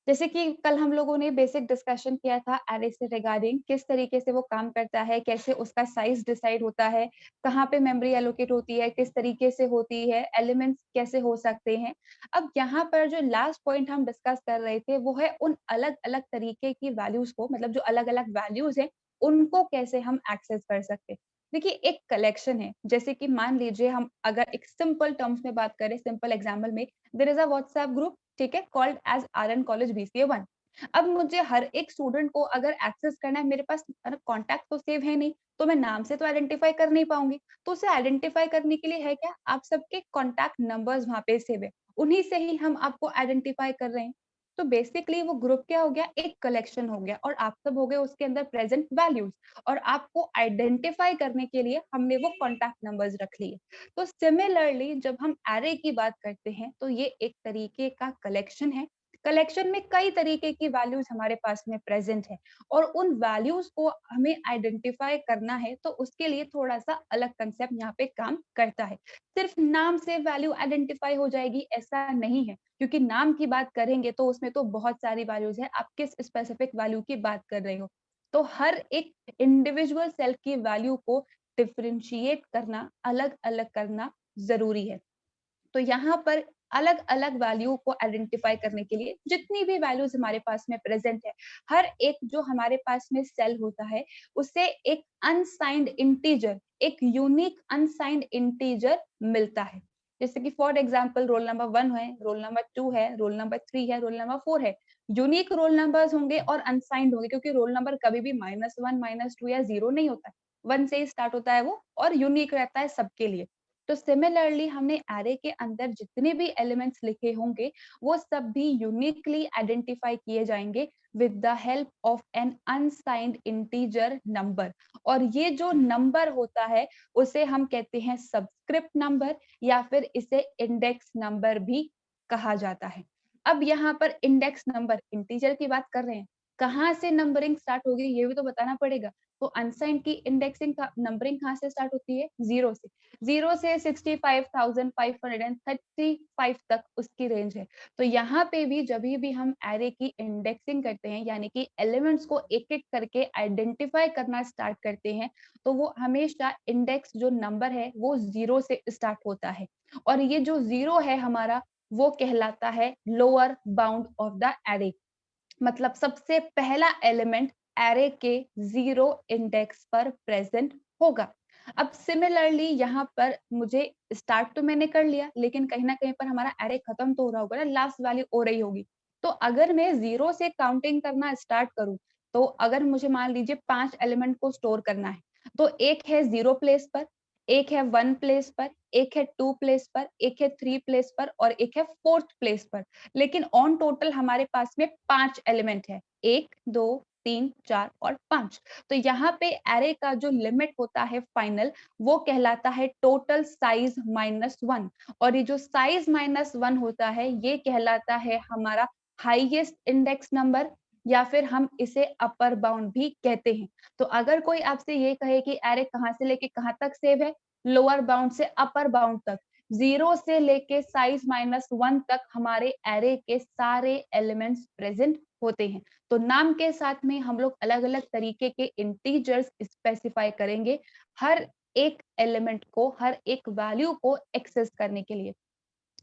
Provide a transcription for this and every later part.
जैसे कि कल हम लोगों ने बेसिक डिस्कशन किया था एरे से रिगार्डिंग किस तरीके से वो काम करता है, कैसे उसका साइज़ डिसाइड होता है, कहाँ पे मेमोरी एलोकेट होती है, किस तरीके से होती है, एलिमेंट्स कैसे हो सकते हैं। अब यहाँ पर जो लास्ट पॉइंट हम डिस्कस कर रहे थे, वो है उन अलग-अलग तरीके की वैल्यूज़ को मतलब जो अलग-अलग वैल्यूज़ हैं, उनको कैसे हम एक्सेस कर सकते हैं। देखिए, एक कलेक्शन है, जैसे कि मान लीजिए हम अगर एक सिंपल टर्म्स में बात करें, सिंपल एग्जाम्पल में, there is a WhatsApp group, ठीक है, called as RN college BCA 1। अब मुझे हर एक स्टूडेंट को अगर एक्सेस करना है, मेरे पास कॉन्टैक्ट तो सेव है नहीं, तो मैं नाम से तो आइडेंटिफाई कर नहीं पाऊँगी। तो उसे आइडेंटिफाई करने के लिए है क्या? आप सबके कॉन्टैक्ट नंबर्स वहाँ पे सेव है, उन्हीं से ही हम आपको आइडेंटिफाई कर रहे हैं। तो बेसिकली वो ग्रुप क्या हो गया? एक कलेक्शन हो गया और आप सब हो गए उसके अंदर प्रेज़ेंट वैल्यूज़ और आपको आइडेंटिफाई करने के लिए हमने वो कॉन्टैक्ट नंबर्स रख लिए। तो सिमिलरली जब हम एरे की बात करते हैं, तो ये एक तरीके का कलेक्शन है। कलेक्शन में कई तरीके की वैल्यूज़ हमारे पास में प्रेज़ेंट है और उन वैल्यूज़ को हमें आइडेंटिफ़ाई करना है, तो उसके लिए थोड़ा-सा अलग कांसेप्ट यहाँ पे काम करता है। सिर्फ़ नाम से वैल्यू आइडेंटिफ़ाई हो जाएगी, ऐसा नहीं है, क्योंकि नाम की बात करेंगे तो उसमें तो बहुत सारी वैल्यूज़ हैं, आप किस स्पेसिफ़िक वैल्यू की बात कर रहे हो। तो हर एक इंडिविजुअल सेल की वैल्यू को डिफरेंशिएट करना, अलग-अलग करना ज़रूरी है। तो यहाँ पर अलग-अलग वैल्यू को आइडेंटिफाई करने के लिए जितनी भी वैल्यूज़ हमारे पास में प्रेज़ेंट है, हर एक जो हमारे पास में सेल होता है, उसे एक अनसाइन्ड इंटीजर, एक यूनिक अनसाइन्ड इंटीजर मिलता है। जैसे कि फॉर एग्ज़ाम्पल रोल नंबर 1 है, रोल नंबर 2 है, रोल नंबर 3 है, रोल नंबर 4 है। यूनिक रोल नंबर्स होंगे और अनसाइन्ड होंगे क्योंकि रोल नंबर कभी भी -1, -2 या 0 नहीं होता है। 1 से ही स्टार्ट होता है वो और यूनिक रहता है सबके लिए। तो सिमिलरली हमने एरे के अंदर जितने भी एलिमेंट्स लिखे होंगे, वो सब भी यूनिकली आइडेंटिफाई किए जाएँगे with the help of an unsigned integer number और ये जो नंबर होता है, उसे हम कहते हैं सबस्क्रिप्ट नंबर या फिर इसे इंडेक्स नंबर भी कहा जाता है। अब यहाँ पर इंडेक्स नंबर इंटीजर की बात कर रहे हैं, कहाँ से नंबरिंग स्टार्ट होगी ये भी तो बताना पड़ेगा। तो अनसाइन्ड की इंडेक्सिंग का नंबरिंग कहाँ से स्टार्ट होती है? 0 से। 0 से 65,535 तक उसकी रेंज है। तो यहाँ पे भी जभी भी हम एरे की इंडेक्सिंग करते हैं, यानी कि एलिमेंट्स को एक-एक करके आइडेंटिफाई करना स्टार्ट करते हैं, तो वो हमेशा इंडेक्स जो नंबर है, वो 0 से स्टार्ट होता है। और ये जो 0 है हमारा, वो कहलाता है lower bound of the array. मतलब सबसे पहला एलिमेंट एरे के 0 इंडेक्स पर प्रेजेंट होगा। अब सिमिलरली यहाँ पर मुझे स्टार्ट तो मैंने कर लिया, लेकिन कहीं न कहीं पर हमारा एरे खत्म तो हो रहा होगा ना, लास्ट वैल्यू हो रही होगी। तो अगर मैं 0 से काउंटिंग करना स्टार्ट करूँ, तो अगर मुझे मान लीजिए 5 एलिमेंट को स्टोर करना है, तो एक है 0 प्लेस पर, एक है 1 प्लेस पर, एक है 2 प्लेस पर, एक है 3 प्लेस पर और एक है 4th प्लेस पर। लेकिन ऑन टोटल हमारे पास में 5 एलिमेंट है। 1, 2, 3, 4 और 5। तो यहाँ पे एरे का जो लिमिट होता है फाइनल, वो कहलाता है टोटल साइज़ माइनस 1 और ये जो साइज़ माइनस 1 होता है, ये कहलाता है हमारा हाईएस्ट इंडेक्स नंबर या फिर हम इसे अपर बाउंड भी कहते हैं। तो अगर कोई आपसे ये कहे कि एरे कहाँ से लेके कहाँ तक सेव है, लोअर बाउंड से अपर बाउंड तक, 0 से लेके साइज़ माइनस 1 तक हमारे एरे के सारे एलिमेंट्स प्रेज़ेंट होते हैं। तो नाम के साथ में हम लोग अलग-अलग तरीके के इंटीजर्स स्पेसिफाई करेंगे, हर एक एलिमेंट को, हर एक वैल्यू को एक्सेस करने के लिए।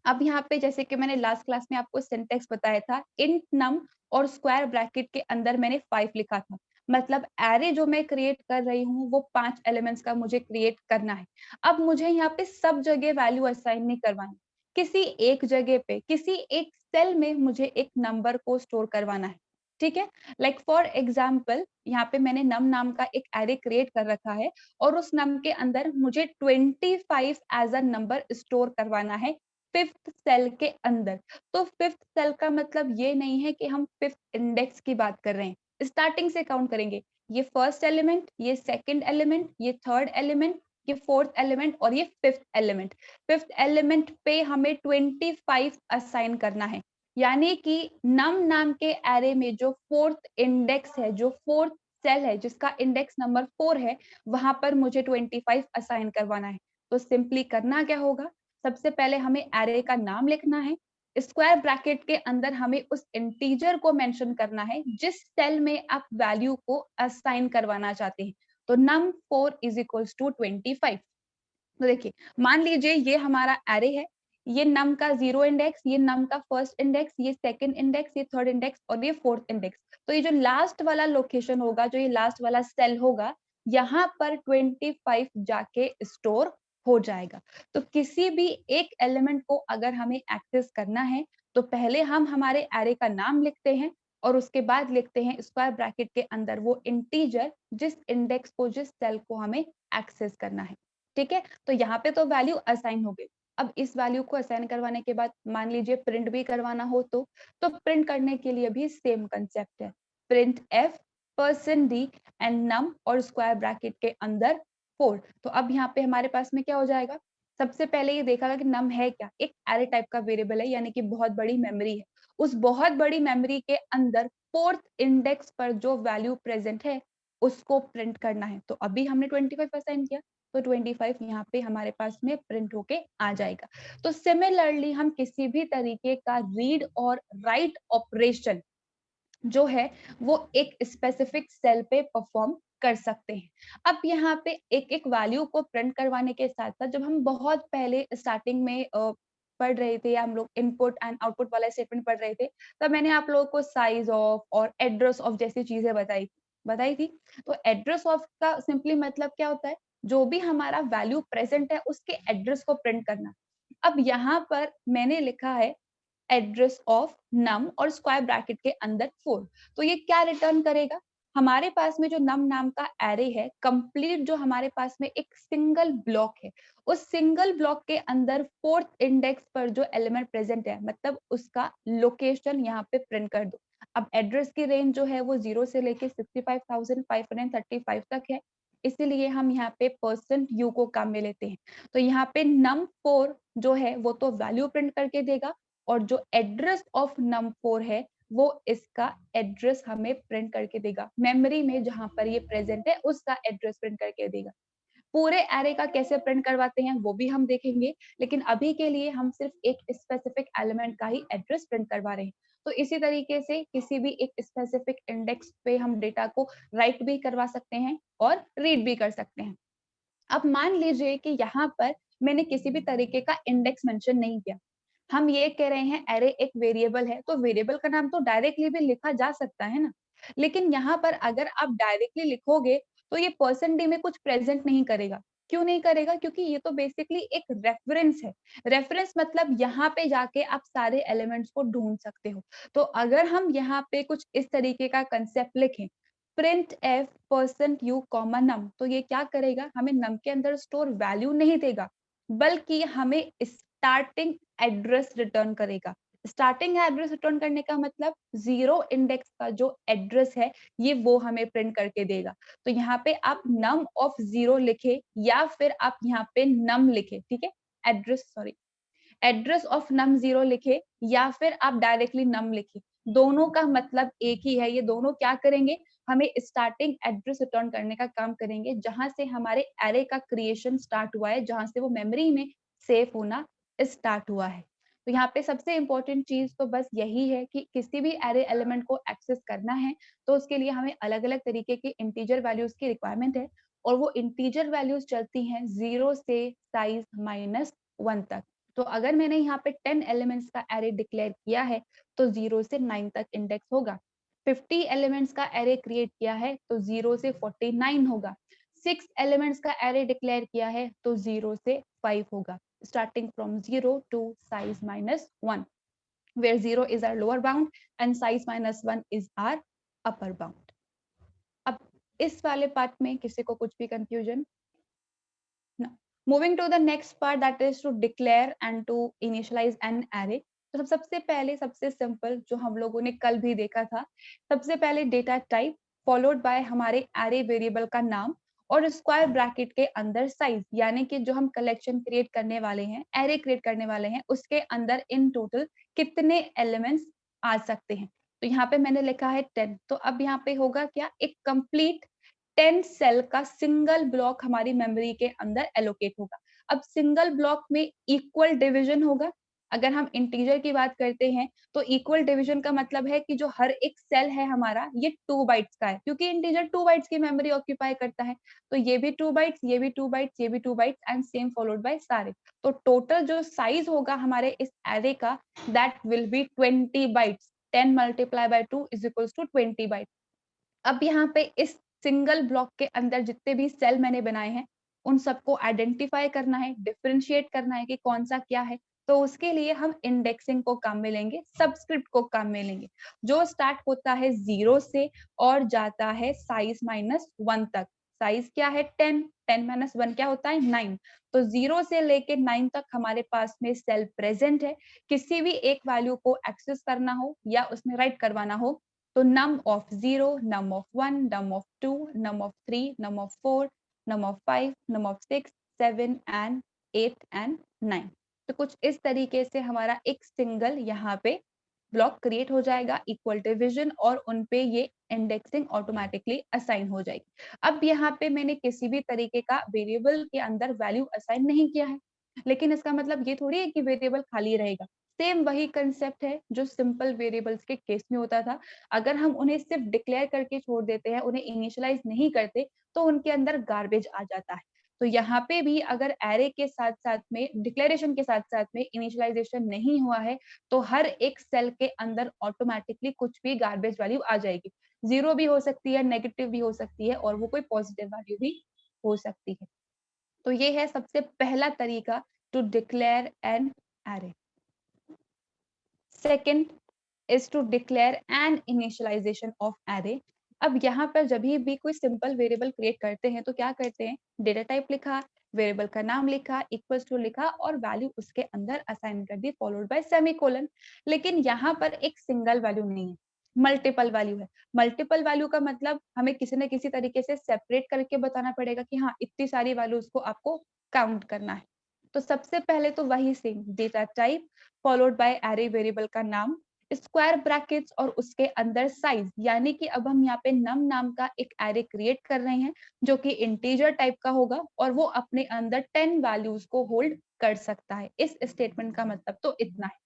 अब यहाँ पे जैसे कि मैंने लास्ट क्लास में आपको सिंटैक्स बताया था, इंट नम और स्क्वायर ब्रैकेट के अंदर मैंने 5 लिखा था। मतलब एरे जो मैं क्रिएट कर रही हूँ, वो 5 एलिमेंट्स का मुझे क्रिएट करना है। अब मुझे यहाँ पे सब जगह वैल्यू असाइन नहीं करवानी। किसी एक जगह पे, किसी एक सेल में मुझे एक नंबर को स्टोर करवाना है। ठीक है? लाइक फॉर एग्जाम्पल यहाँ पे मैंने नम नाम का एक एरे क्रिएट कर रखा है और उस नम के अंदर मुझे 25 एज़ अ नंबर स्टोर करवाना है 5th सेल के अंदर। तो 5th सेल का मतलब ये नहीं है कि हम 5th इंडेक्स की बात कर रहे हैं, स्टार्टिंग से काउंट करेंगे। ये फर्स्ट एलिमेंट, ये सेकंड एलिमेंट, ये थर्ड एलिमेंट, ये फोर्थ एलिमेंट और ये 5th एलिमेंट। 5th एलिमेंट पे हमें 25 असाइन करना है। यानी कि नम नाम के एरे में जो 4th इंडेक्स है, जो 4th सेल है जिसका इंडेक्स नंबर 4 है, वहाँ पर मुझे 25 असाइन करवाना है। तो सिंपली करना क्या होगा? सबसे पहले हमें एरे का नाम लिखना है, स्क्वायर ब्रैकेट के अंदर हमें उस इंटीजर को मेंशन करना है जिस सेल में आप वैल्यू को असाइन करवाना चाहते हैं। तो num4 इज इक्वल्स टू 25। तो देखिए, मान लीजिए ये हमारा एरे है, ये नम का 0 इंडेक्स, ये नम का फर्स्ट इंडेक्स, ये सेकंड इंडेक्स, ये थर्ड इंडेक्स और ये फोर्थ इंडेक्स। तो ये जो लास्ट वाला लोकेशन होगा, जो ये लास्ट वाला सेल होगा, यहाँ पर 25 जाके स्टोर हो जाएगा। तो किसी भी एक एलिमेंट को अगर हमें एक्सेस करना है, तो पहले हम हमारे एरे का नाम लिखते हैं और उसके बाद लिखते हैं स्क्वायर ब्रैकेट के अंदर वो इंटीजर जिस इंडेक्स को, जिस सेल को हमें एक्सेस करना है। ठीक है, तो यहाँ पे तो वैल्यू असाइन हो गई। अब इस वैल्यू को असाइन करवाने के बाद मान लीजिए प्रिंट भी करवाना हो तो प्रिंट करने के लिए भी सेम कंसेप्ट है। Print f %d and num और स्क्वायर ब्रैकेट के अंदर 4। तो अब यहाँ पे हमारे पास में क्या हो जाएगा, सबसे पहले ये देखा कि नम है क्या, एक एरे टाइप का वेरिएबल है, यानी कि बहुत बड़ी मेमोरी है। उस बहुत बड़ी मेमोरी के अंदर फोर्थ इंडेक्स पर जो वैल्यू प्रेजेंट है उसको प्रिंट करना है। तो अभी हमने 25 असाइन किया, तो 25 यहाँ पे हमारे पास में प्रिंट होके आ जाएगा। तो सिमिलरली हम किसी भी तरीके का रीड और राइट ऑपरेशन जो है वो एक स्पेसिफिक सेल पे परफॉर्म कर सकते हैं। अब यहाँ पे एक एक वैल्यू को प्रिंट करवाने के साथ साथ जब हम बहुत पहले स्टार्टिंग में पढ़ रहे थे, या हम लोग इनपुट एंड आउटपुट वाला स्टेटमेंट पढ़ रहे थे, तब मैंने आप लोगों को साइज ऑफ और एड्रेस ऑफ जैसी चीजें बताई थी। तो एड्रेस ऑफ का सिंपली मतलब क्या होता है, जो भी हमारा वैल्यू प्रेजेंट है उसके एड्रेस को प्रिंट करना। अब यहाँ पर मैंने लिखा है एड्रेस ऑफ नम और स्क्वायर ब्रैकेट के अंदर 4। तो ये क्या रिटर्न करेगा, हमारे पास में जो नम नाम का एरे है कंप्लीट, जो हमारे पास में एक सिंगल ब्लॉक है, उस सिंगल ब्लॉक के अंदर फोर्थ इंडेक्स पर जो एलिमेंट प्रेजेंट है, मतलब उसका लोकेशन यहाँ पे प्रिंट कर दो। अब एड्रेस की रेंज जो है वो 0 से लेके 65,535 तक है, इसीलिए हम यहाँ पे %u को काम में लेते हैं। तो यहाँ पे num4 जो है वो तो वैल्यू प्रिंट करके देगा, और जो एड्रेस ऑफ num4 है वो इसका एड्रेस हमें प्रिंट करके देगा, मेमोरी में जहां पर ये प्रेजेंट है उसका एड्रेस प्रिंट करके देगा। पूरे एरे का कैसे प्रिंट करवाते हैं वो भी हम देखेंगे, लेकिन अभी के लिए हम सिर्फ एक स्पेसिफिक एलिमेंट का ही एड्रेस प्रिंट करवा रहे हैं। तो इसी तरीके से किसी भी एक स्पेसिफिक इंडेक्स पे हम डेटा को राइट भी करवा सकते हैं और रीड भी कर सकते हैं। अब मान लीजिए कि यहाँ पर मैंने किसी भी तरीके का इंडेक्स मेंशन नहीं किया, हम ये कह रहे हैं एरे एक वेरिएबल है, तो वेरिएबल का नाम तो डायरेक्टली भी लिखा जा सकता है ना। लेकिन यहाँ पर अगर आप डायरेक्टली लिखोगे तो ये %d में कुछ प्रेजेंट नहीं करेगा। क्यों नहीं करेगा, क्योंकि ये तो बेसिकली एक रेफरेंस है। रेफरेंस मतलब यहाँ पे जाके आप सारे एलिमेंट्स को ढूंढ सकते हो। तो अगर हम यहाँ पे कुछ इस तरीके का कंसेप्ट लिखें, प्रिंट एफ %u कॉमा नम, तो ये क्या करेगा, हमें नम के अंदर स्टोर वैल्यू नहीं देगा, बल्कि हमें स्टार्टिंग एड्रेस रिटर्न करेगा। स्टार्टिंग एड्रेस रिटर्न करने का मतलब 0 इंडेक्स का जो एड्रेस है ये वो हमें प्रिंट करके देगा। तो यहाँ पे आप नम ऑफ 0 लिखे या फिर आप यहाँ पे नम लिखे, ठीक है, एड्रेस ऑफ नम 0 लिखे या फिर आप डायरेक्टली नम लिखे, दोनों का मतलब एक ही है। ये दोनों क्या करेंगे, हमें स्टार्टिंग एड्रेस रिटर्न करने का काम करेंगे, जहां से हमारे एरे का क्रिएशन स्टार्ट हुआ है, जहां से वो मेमोरी में सेव होना स्टार्ट हुआ है। तो यहाँ पे सबसे इंपॉर्टेंट चीज तो बस यही है कि किसी भी एरे एलिमेंट को एक्सेस करना है तो उसके लिए हमें अलग अलग तरीके के इंटीजर वैल्यूज की रिक्वायरमेंट है, और वो इंटीजर वैल्यूज चलती हैं 0 से साइज -1 तक। तो अगर मैंने यहाँ पे 10 एलिमेंट्स का एरे डिक्लेयर किया है तो 0 से 9 तक इंडेक्स होगा। 50 एलिमेंट्स का एरे क्रिएट किया है तो 0 से 49 होगा। 6 एलिमेंट्स का एरे डिक्लेयर किया है तो 0 से 5 होगा, starting from 0 to size -1, where 0 is our lower bound and size -1 is our upper bound. अब इस वाले पार्ट में किसी को कुछ भी confusion? Now, moving to the next part, that is to declare and to initialize an array. तो सबसे पहले सबसे सिंपल जो हम लोगों ने कल भी देखा था, सबसे पहले डेटा टाइप फॉलोड बाय हमारे एरे वेरिएबल का नाम और स्क्वायर ब्रैकेट के अंदर साइज, यानी कि जो हम कलेक्शन क्रिएट करने वाले हैं, एरे क्रिएट करने वाले हैं, उसके अंदर इन टोटल कितने एलिमेंट्स आ सकते हैं। तो यहाँ पे मैंने लिखा है 10। तो अब यहाँ पे होगा क्या, एक कंप्लीट 10 सेल का सिंगल ब्लॉक हमारी मेमोरी के अंदर एलोकेट होगा। अब सिंगल ब्लॉक में इक्वल डिवीजन होगा, अगर हम इंटीजर की बात करते हैं तो इक्वल डिवीजन का मतलब है कि जो हर एक सेल है हमारा ये 2 बाइट्स का है, क्योंकि इंटीजर 2 बाइट्स की मेमोरी ऑक्यूपाई करता है। तो ये भी 2 बाइट्स, ये भी 2 बाइट्स, ये भी 2 bytes and same followed by सारे। तो टोटल जो साइज होगा हमारे इस एरे का that will be 20 bytes. 10 multiply by 2 is equals to 20 bytes. अब यहाँ पे इस सिंगल ब्लॉक के अंदर जितने भी सेल मैंने बनाए हैं, उन सबको आइडेंटिफाई करना है, डिफरेंशिएट करना है कि कौन सा क्या है। तो उसके लिए हम इंडेक्सिंग को काम में लेंगे, सबस्क्रिप्ट को काम में लेंगे, जो स्टार्ट होता है 0 से और जाता है साइज -1 तक। साइज क्या है 10, 10 - 1 क्या होता है 9। तो 0 से लेके 9 तक हमारे पास में सेल प्रेजेंट है। किसी भी एक वैल्यू को एक्सेस करना हो या उसमें राइट करवाना हो तो num of 0, num of 1, num of 2, num of 3, num of 4, num of 5, num of 6, 7 and 8 and 9। तो कुछ इस तरीके से हमारा एक सिंगल यहाँ पे ब्लॉक क्रिएट हो जाएगा इक्वल डिवीजन और उन पे ये इंडेक्सिंग ऑटोमेटिकली असाइन हो जाएगी। अब यहाँ पे मैंने किसी भी तरीके का वेरिएबल के अंदर वैल्यू असाइन नहीं किया है, लेकिन इसका मतलब ये थोड़ी है कि वेरिएबल खाली रहेगा। सेम वही कंसेप्ट है जो सिंपल वेरिएबल्स के केस में होता था। अगर हम उन्हें सिर्फ डिक्लेयर करके छोड़ देते हैं, उन्हें इनिशियलाइज नहीं करते, तो उनके अंदर गार्बेज आ जाता है। तो यहाँ पे भी अगर एरे के साथ-साथ में डिक्लेरेशन के साथ-साथ में इनिशियलाइजेशन नहीं हुआ है, तो हर एक सेल के अंदर ऑटोमैटिकली कुछ भी गार्बेज वैल्यू आ जाएगी। 0 भी हो सकती है, नेगेटिव भी हो सकती है और वो कोई पॉजिटिव वैल्यू भी हो सकती है। तो ये है सबसे पहला तरीका to declare an array. Second is to declare an initialization of array. अब यहाँ पर जब भी कोई सिंपल वेरिएबल क्रिएट करते हैं तो क्या करते हैं, डेटा टाइप लिखा, वेरिएबल का नाम लिखा, इक्वल्स टू लिखा और वैल्यू उसके अंदर असाइन कर दी फॉलोड बाय सेमीकोलन। लेकिन यहाँ पर एक सिंगल वैल्यू नहीं है, मल्टीपल वैल्यू है। मल्टीपल वैल्यू का मतलब हमें किसी न किसी तरीके से सेपरेट करके बताना पड़ेगा कि हाँ इतनी सारी वैल्यूज को आपको काउंट करना है। तो सबसे पहले तो वही same data type followed by array variable का नाम, स्क्वायर ब्रैकेट्स और उसके अंदर साइज, यानी कि अब हम यहाँ पे नम नाम का एक एरे क्रिएट कर रहे हैं जो कि इंटीजर टाइप का होगा और वो अपने अंदर 10 वैल्यूज को होल्ड कर सकता है। इस स्टेटमेंट का मतलब तो इतना है।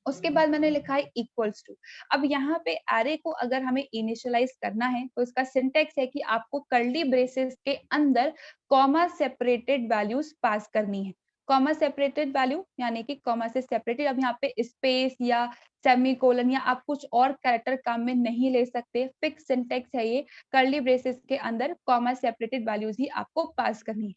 उसके बाद मैंने लिखा है इक्वल्स टू। अब यहाँ पे एरे को अगर हमें इनिशियलाइज करना है तो इसका सिंटेक्स है कि आपको कर्ली ब्रेसेस के अंदर कॉमा सेपरेटेड वैल्यूज पास करनी है। कॉमा सेपरेटेड वैल्यू यानी कि कॉमा से सेपरेटेड, अब यहाँ पे स्पेस या सेमीकोलन या आप कुछ और कैरेक्टर काम में नहीं ले सकते, फिक्स सिंटेक्स है ये। कर्ली ब्रेसेस के अंदर कॉमा सेपरेटेड वैल्यूज ही आपको पास करनी है।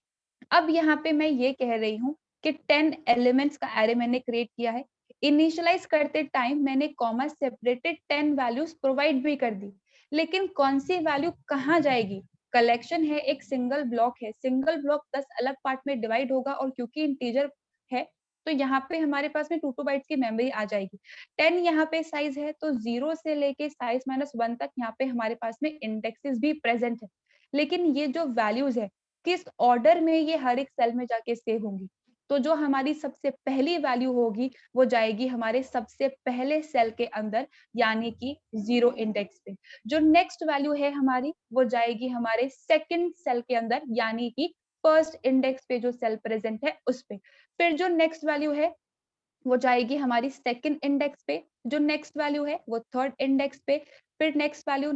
अब यहाँ पे मैं ये कह रही हूँ कि 10 एलिमेंट्स का एरे मैंने क्रिएट किया है। इनिशियलाइज करते टाइम मैंने कॉमा सेपरेटेड 10 वैल्यूज प्रोवाइड भी कर दी, लेकिन कौन सी वैल्यू कहाँ जाएगी? कलेक्शन है, एक सिंगल ब्लॉक है, सिंगल ब्लॉक 10 अलग पार्ट में डिवाइड होगा और क्योंकि इंटीजर है तो यहाँ पे हमारे पास में 2 बाइट्स की मेमोरी आ जाएगी। 10 यहाँ पे साइज है तो 0 से लेके साइज -1 तक यहाँ पे हमारे पास में इंडेक्सेस भी प्रेजेंट है। लेकिन ये जो वैल्यूज है किस ऑर्डर में ये हर एक सेल में जाके सेव होंगी? तो जो हमारी सबसे पहली वैल्यू होगी वो जाएगी हमारे सबसे पहले सेल के अंदर, यानी कि 0 इंडेक्स पे। जो नेक्स्ट वैल्यू है हमारी वो जाएगी हमारे सेकंड सेल के अंदर, यानी कि फर्स्ट इंडेक्स पे जो सेल प्रेजेंट है उस पे। फिर जो नेक्स्ट वैल्यू है वो जाएगी हमारी सेकंड इंडेक्स पे, जो नेक्स्ट वैल्यू है वो थर्ड इंडेक्स पे, फिर नेक्स्ट वैल्यू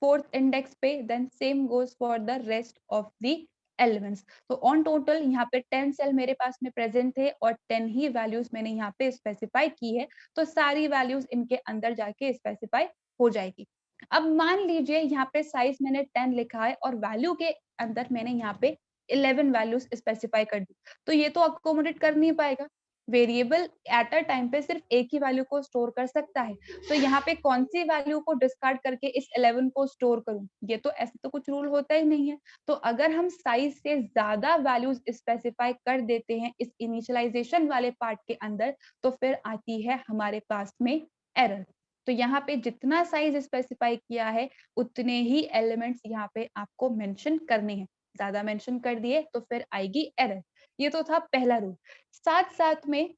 फोर्थ इंडेक्स पे, then same goes for the rest of the elements. तो ऑन टोटल यहाँ पे 10 सेल मेरे पास में प्रेजेंट थे और 10 ही वैल्यूज मैंने यहाँ पे स्पेसिफाई की है, तो सारी वैल्यूज इनके अंदर जाके स्पेसिफाई हो जाएगी। अब मान लीजिए यहाँ पे साइज मैंने 10 लिखा है और वैल्यू के अंदर मैंने यहाँ पे 11 वैल्यूज स्पेसिफाई कर दी, तो ये तो अकोमोडेट कर नहीं पाएगा। वेरिएबल एट अ टाइम पे सिर्फ एक ही वैल्यू को स्टोर कर सकता है, तो यहाँ पे कौन सी वैल्यू को डिस्कार्ड करके इस 11 को स्टोर करूं, ये तो ऐसे तो कुछ रूल होता ही नहीं है। तो अगर हम साइज से ज्यादा वैल्यूज स्पेसिफाई कर देते हैं इस इनिशियलाइजेशन वाले पार्ट के अंदर, तो फिर आती है हमारे पास में एरर। तो यहाँ पे जितना साइज स्पेसिफाई किया है उतने ही एलिमेंट्स यहाँ पे आपको मेंशन करने हैं, ज्यादा मेंशन कर दिए तो फिर आएगी एरर। ये तो था पहला रूल। साथ साथ में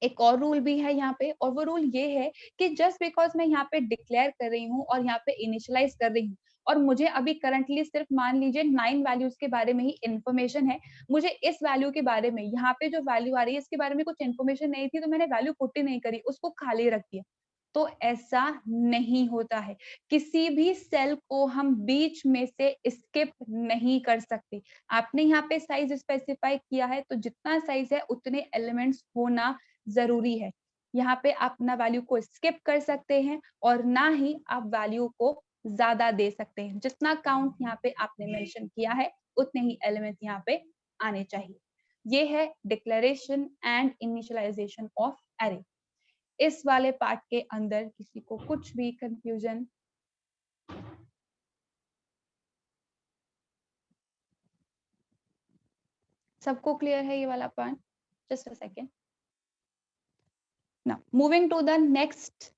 एक और रूल भी है यहाँ पे, और वो रूल ये है कि जस्ट बिकॉज मैं यहाँ पे डिक्लेयर कर रही हूँ और यहाँ पे इनिशियलाइज कर रही हूँ, और मुझे अभी करंटली सिर्फ मान लीजिए 9 वैल्यूज के बारे में ही इन्फॉर्मेशन है, मुझे इस वैल्यू के बारे में, यहाँ पे जो वैल्यू आ रही है इसके बारे में कुछ इन्फॉर्मेशन नहीं थी, तो मैंने वैल्यू पुट ही नहीं करी, उसको खाली रख दिया। तो ऐसा नहीं होता है। किसी भी सेल को हम बीच में से स्किप नहीं कर सकते। आपने यहाँ पे साइज स्पेसिफाई किया है, तो जितना साइज है उतने एलिमेंट्स होना ज़रूरी है। यहाँ पे आप ना वैल्यू को स्किप कर सकते हैं और ना ही आप वैल्यू को ज़्यादा दे सकते हैं। जितना काउंट यहाँ पे आपने मेंशन किया है, उतने ही एलिमेंट्स यहाँ पे आने चाहिए। ये है डिक्लेरेशन एंड इनिशियलाइजेशन ऑफ अरे। इस वाले पार्ट के अंदर किसी को कुछ भी कंफ्यूजन? सबको क्लियर है ये वाला part? Just a second. Now moving to the next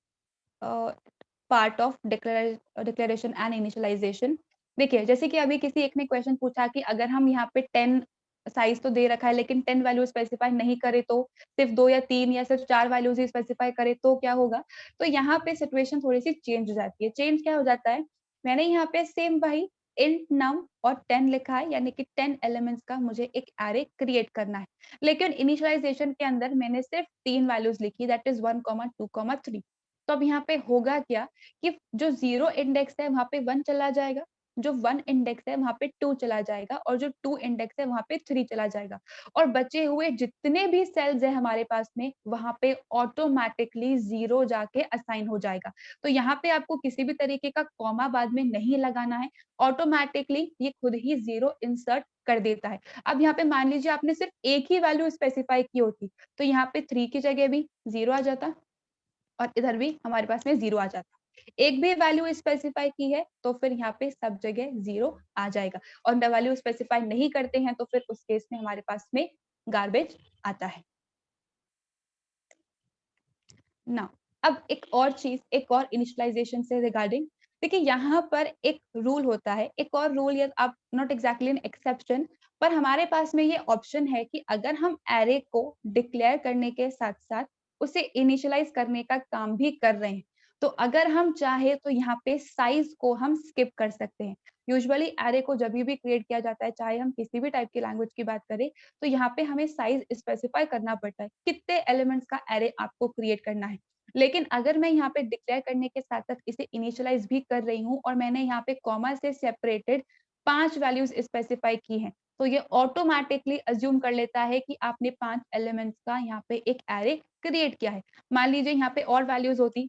part of declaration and initialization. देखिए, जैसे कि अभी किसी एक ने क्वेश्चन पूछा कि अगर हम यहाँ पे 10 साइज तो दे रखा है लेकिन 10 वैल्यू स्पेसिफाई नहीं करे तो, सिर्फ 2 या 3 या सिर्फ 4 वैल्यूज ही स्पेसिफाई करे तो क्या होगा? तो यहाँ पे सिचुएशन थोड़ी-सी चेंज हो जाती है। चेंज क्या हो जाता है? मैंने यहाँ पे सेम वही इंट नम और 10 लिखा है, यानी कि 10 एलिमेंट्स का मुझे एक एरे क्रिएट करना है। लेकिन इनिशियलाइजेशन के अंदर मैंने सिर्फ 3 वैल्यूज लिखी, दैट इज 1, 2, 3। तो अब यहाँ पे होगा क्या कि जो 0 इंडेक्स है वहाँ पे 1 चला जाएगा, जो 1 इंडेक्स है वहाँ पे 2 चला जाएगा और जो 2 इंडेक्स है वहाँ पे 3 चला जाएगा और बचे हुए जितने भी सेल्स है हमारे पास में वहाँ पे ऑटोमैटिकली 0 जाके असाइन हो जाएगा। तो यहाँ पे आपको किसी भी तरीके का कॉमा बाद में नहीं लगाना है, ऑटोमैटिकली ये खुद ही 0 इंसर्ट कर देता है। अब यहाँ पे मान लीजिए आपने सिर्फ एक ही वैल्यू स्पेसिफाई की होती, तो यहाँ पे 3 की जगह भी 0 आ जाता और इधर भी हमारे पास में 0 आ जाता। एक भी वैल्यू स्पेसिफाई की है तो फिर यहाँ पे सब जगह 0 आ जाएगा और द वैल्यू स्पेसिफाई नहीं करते हैं तो फिर उस केस में हमारे पास में गार्बेज आता है। नाउ अब एक और चीज, एक और इनिशियलाइजेशन से रिगार्डिंग, देखिए यहाँ पर एक रूल होता है, एक और रूल, या आप नॉट एग्जैक्टली एन एक्सेप्शन, पर हमारे पास में ये ऑप्शन है कि अगर हम एरे को डिक्लेयर करने के साथ साथ उसे इनिशियलाइज करने का काम भी कर रहे हैं, तो अगर हम चाहे तो यहाँ पे साइज को हम स्किप कर सकते हैं। यूजुअली एरे को जब भी क्रिएट किया जाता है, चाहे हम किसी भी टाइप की लैंग्वेज की बात करें, तो यहाँ पे हमें साइज स्पेसिफाई करना पड़ता है, कितने एलिमेंट्स का एरे आपको क्रिएट करना है। लेकिन अगर मैं यहाँ पे डिक्लेयर करने के साथ-साथ इसे इनिशियलाइज़ भी कर रही हूँ और मैंने यहाँ पे कॉमा से सेपरेटेड 5 वैल्यूज़ स्पेसिफाई की हैं, तो ये ऑटोमैटिकली अज़्यूम कर लेता है कि आपने 5 एलिमेंट्स का यहाँ पे एक एरे क्रिएट किया है। मान लीजिए यहाँ पे और वैल्यूज़ होती,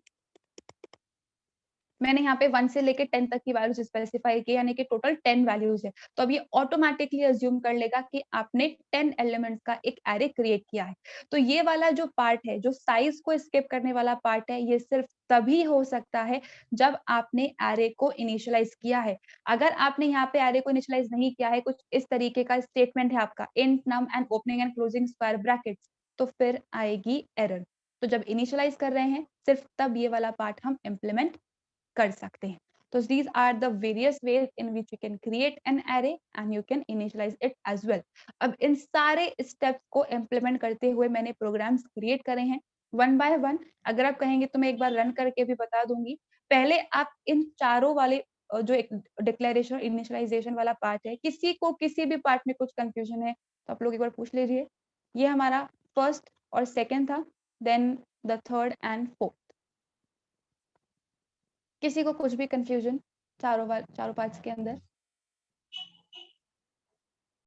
मैंने यहाँ पे 1 से लेके 10 तक की वैल्यूज़ स्पेसिफाई की, यानी कि टोटल 10 वैल्यूज़ है। तो अब ये ऑटोमैटिकली अज़्यूम कर लेगा कि आपने 10 एलिमेंट्स का एक एरे क्रिएट किया है। तो ये वाला जो पार्ट है, जो साइज़ को स्किप करने वाला पार्ट है, ये सिर्फ़ तभी हो सकता है जब आपने एरे को इनिशियलाइज़ किया है। अगर आपने यहाँ पे एरे को इनिशियलाइज़ नहीं किया है, कुछ इस तरीके का स्टेटमेंट है आपका int num and opening and closing square brackets, तो फिर आएगी एरर। तो जब इनिशियलाइज़ कर रहे हैं, सिर्फ़ तब ये वाला पार्ट हम इम्प्लीमेंट कर सकते हैं। तो these are the various ways in which you can create an array and you can initialize it as well. अब इन सारे स्टेप्स को इम्प्लीमेंट करते हुए मैंने प्रोग्राम्स क्रिएट करे हैं वन बाय वन। अगर आप कहेंगे तो मैं एक बार रन करके भी बता दूंगी। पहले आप इन चारों वाले जो एक डिक्लेरेशन इनिशियलाइजेशन वाला पार्ट है, किसी को किसी भी पार्ट में कुछ कंफ्यूजन है तो आप लोग एक बार पूछ लीजिए। ये हमारा फर्स्ट और सेकेंड था, then the third and fourth. किसी को कुछ भी कंफ्यूजन चारों पार्ट्स के अंदर?